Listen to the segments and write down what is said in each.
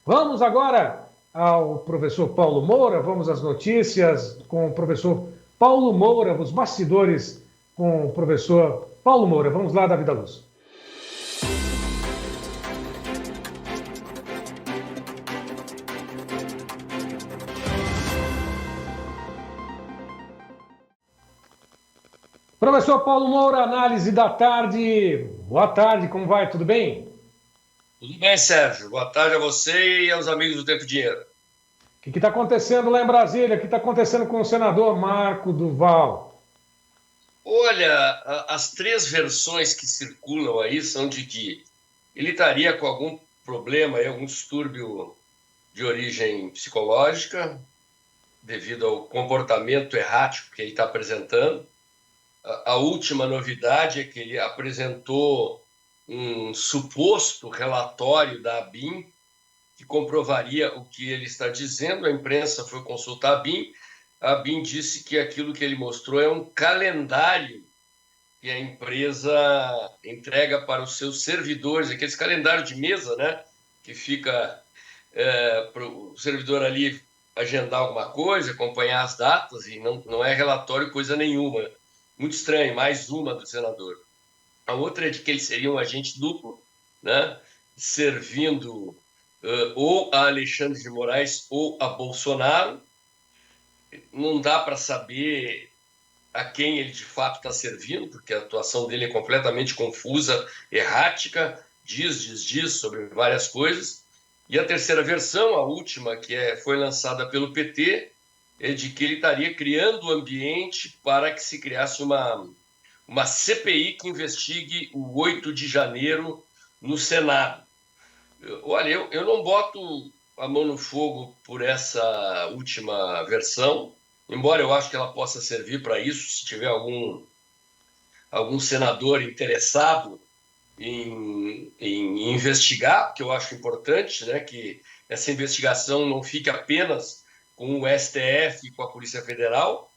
Vamos agora ao professor Paulo Moura, vamos às notícias com o professor Paulo Moura, os bastidores com o professor Paulo Moura. Vamos lá, Davi da Luz. Professor Paulo Moura, análise da tarde. Boa tarde, como vai? Tudo bem? Tudo bem, Sérgio. Boa tarde a você e aos amigos do Tempo e Dinheiro. O que está acontecendo lá em Brasília? O que está acontecendo com o senador Marco Duval? Olha, as três versões que circulam aí são de que ele estaria com algum problema, algum distúrbio de origem psicológica, devido ao comportamento errático que ele está apresentando. A última novidade é que ele apresentou um suposto relatório da ABIN que comprovaria o que ele está dizendo. A imprensa foi consultar a ABIN disse que aquilo que ele mostrou é um calendário que a empresa entrega para os seus servidores, aqueles calendários de mesa, né? Que fica para o servidor ali agendar alguma coisa, acompanhar as datas, e não é relatório coisa nenhuma. Muito estranho, mais uma do senador. A outra é de que ele seria um agente duplo, né? Servindo ou a Alexandre de Moraes ou a Bolsonaro. Não dá para saber a quem ele de fato está servindo, porque a atuação dele é completamente confusa, errática, diz sobre várias coisas. E a terceira versão, a última, que foi lançada pelo PT, é de que ele estaria criando o ambiente para que se criasse uma CPI que investigue o 8 de janeiro no Senado. Olha, eu não boto a mão no fogo por essa última versão, embora eu acho que ela possa servir para isso, se tiver algum senador interessado em investigar, porque eu acho importante, né, que essa investigação não fique apenas com o STF e com a Polícia Federal,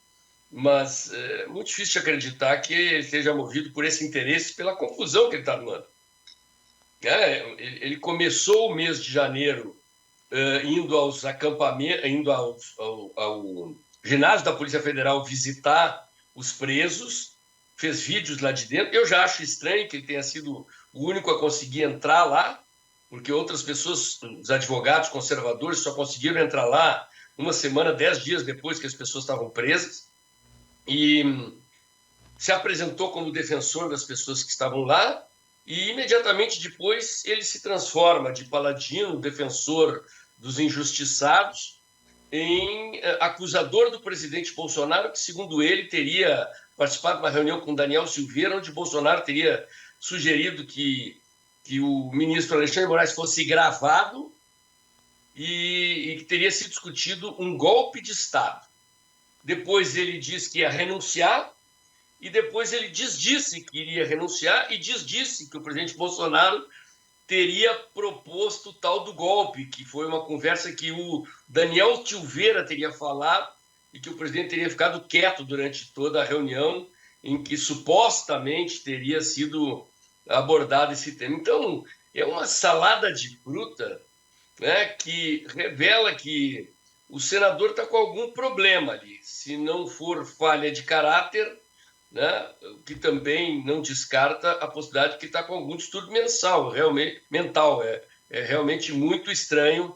mas é muito difícil de acreditar que ele esteja movido por esse interesse, pela confusão que ele está armando. Ele começou o mês de janeiro indo aos acampamentos, indo ao ginásio da Polícia Federal visitar os presos, fez vídeos lá de dentro. Eu já acho estranho que ele tenha sido o único a conseguir entrar lá, porque outras pessoas, os advogados conservadores, só conseguiram entrar lá uma semana, 10 dias depois que as pessoas estavam presas, e se apresentou como defensor das pessoas que estavam lá, e imediatamente depois ele se transforma de paladino, defensor dos injustiçados, em acusador do presidente Bolsonaro, que, segundo ele, teria participado de uma reunião com Daniel Silveira, onde Bolsonaro teria sugerido que o ministro Alexandre de Moraes fosse gravado e que teria sido discutido um golpe de Estado. Depois ele diz que ia renunciar, e depois ele disse que iria renunciar e disse que o presidente Bolsonaro teria proposto o tal do golpe, que foi uma conversa que o Daniel Silveira teria falado e que o presidente teria ficado quieto durante toda a reunião em que supostamente teria sido abordado esse tema. Então, é uma salada de fruta, né, que revela que o senador está com algum problema ali. Se não for falha de caráter, né, que também não descarta a possibilidade de que está com algum distúrbio mental. É realmente muito estranho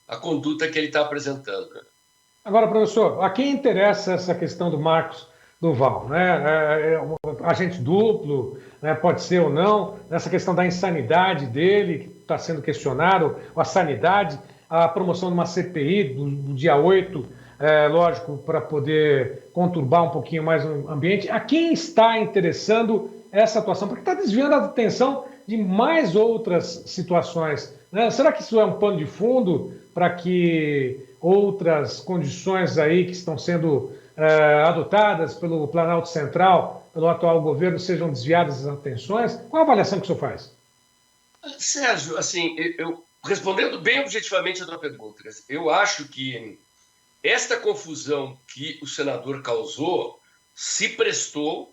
a conduta que ele está apresentando. Né? Agora, professor, a quem interessa essa questão do Marcos Duval, né? Um agente duplo, né? Pode ser ou não, essa questão da insanidade dele, que está sendo questionado, a sanidade, a promoção de uma CPI do dia 8, lógico, para poder conturbar um pouquinho mais o ambiente. A quem está interessando essa atuação? Porque está desviando a atenção de mais outras situações. Né? Será que isso é um pano de fundo para que outras condições aí que estão sendo adotadas pelo Planalto Central, pelo atual governo, sejam desviadas as atenções? Qual a avaliação que o senhor faz? Sérgio, assim, eu respondendo bem objetivamente a tua pergunta, eu acho que esta confusão que o senador causou se prestou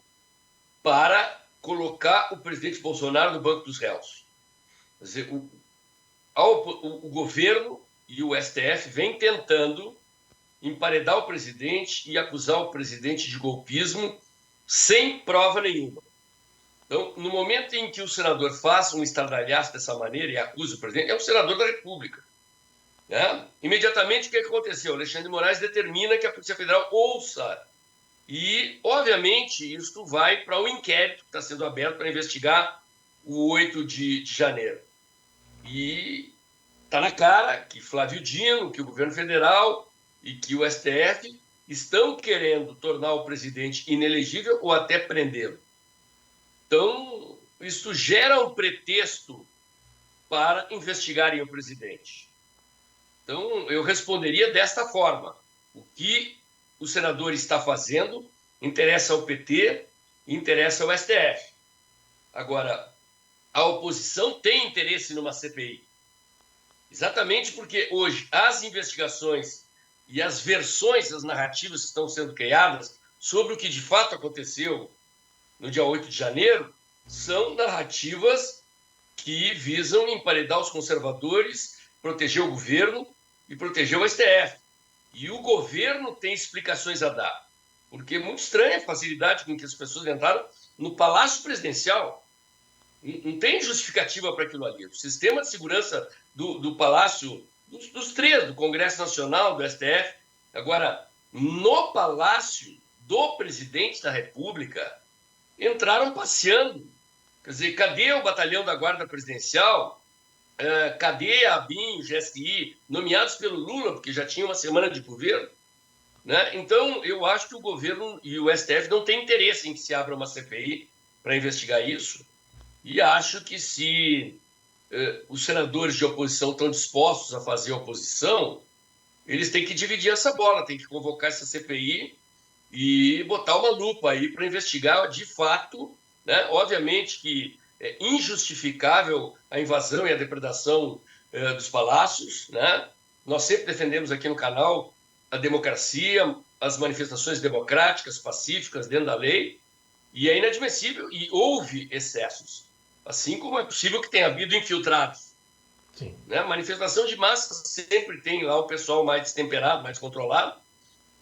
para colocar o presidente Bolsonaro no banco dos réus. Quer dizer, o governo e o STF vêm tentando emparedar o presidente e acusar o presidente de golpismo sem prova nenhuma. Então, no momento em que o senador faz um estardalhaço dessa maneira e acusa o presidente, é um senador da República. Né? Imediatamente, o que aconteceu? Alexandre de Moraes determina que a Polícia Federal ouça. E, obviamente, isso vai para o inquérito que está sendo aberto para investigar o 8 de janeiro. E está na cara que Flávio Dino, que o governo federal e que o STF estão querendo tornar o presidente inelegível ou até prendê-lo. Então, isso gera um pretexto para investigarem o presidente. Então, eu responderia desta forma. O que o senador está fazendo interessa ao PT, interessa ao STF. Agora, a oposição tem interesse numa CPI. Exatamente porque hoje as investigações e as versões, as narrativas que estão sendo criadas sobre o que de fato aconteceu no dia 8 de janeiro são narrativas que visam emparedar os conservadores, proteger o governo e proteger o STF. E o governo tem explicações a dar, porque é muito estranha a facilidade com que as pessoas entraram no Palácio Presidencial. Não tem justificativa para aquilo ali. O sistema de segurança do Palácio, dos três, do Congresso Nacional, do STF. Agora, no Palácio do Presidente da República, entraram passeando. Quer dizer, cadê o batalhão da Guarda Presidencial? Cadê a ABIN, o GSI, nomeados pelo Lula, porque já tinha uma semana de governo? Né? Então, eu acho que o governo e o STF não têm interesse em que se abra uma CPI para investigar isso. E acho que se os senadores de oposição estão dispostos a fazer oposição, eles têm que dividir essa bola, têm que convocar essa CPI e botar uma lupa aí para investigar de fato, né? Obviamente que é injustificável a invasão e a depredação dos palácios, né? Nós sempre defendemos aqui no canal a democracia, as manifestações democráticas, pacíficas, dentro da lei, e é inadmissível, e houve excessos, assim como é possível que tenha havido infiltrados. Sim. Né? Manifestação de massa sempre tem lá o pessoal mais destemperado, mais controlado,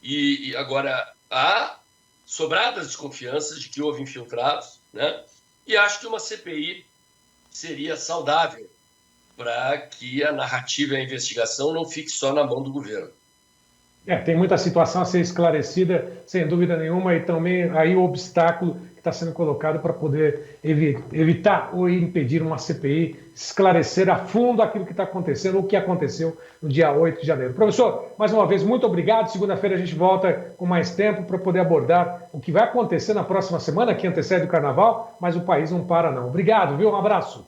e agora há sobradas desconfianças de que houve infiltrados, né? E acho que uma CPI seria saudável para que a narrativa e a investigação não fique só na mão do governo. Tem muita situação a ser esclarecida, sem dúvida nenhuma, e também aí o obstáculo que está sendo colocado para poder evitar ou impedir uma CPI, esclarecer a fundo aquilo que está acontecendo, o que aconteceu no dia 8 de janeiro. Professor, mais uma vez, muito obrigado. Segunda-feira a gente volta com mais tempo para poder abordar o que vai acontecer na próxima semana, que antecede o Carnaval, mas o país não para não. Obrigado, viu? Um abraço.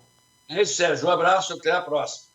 É isso, Sérgio. Um abraço, até a próxima.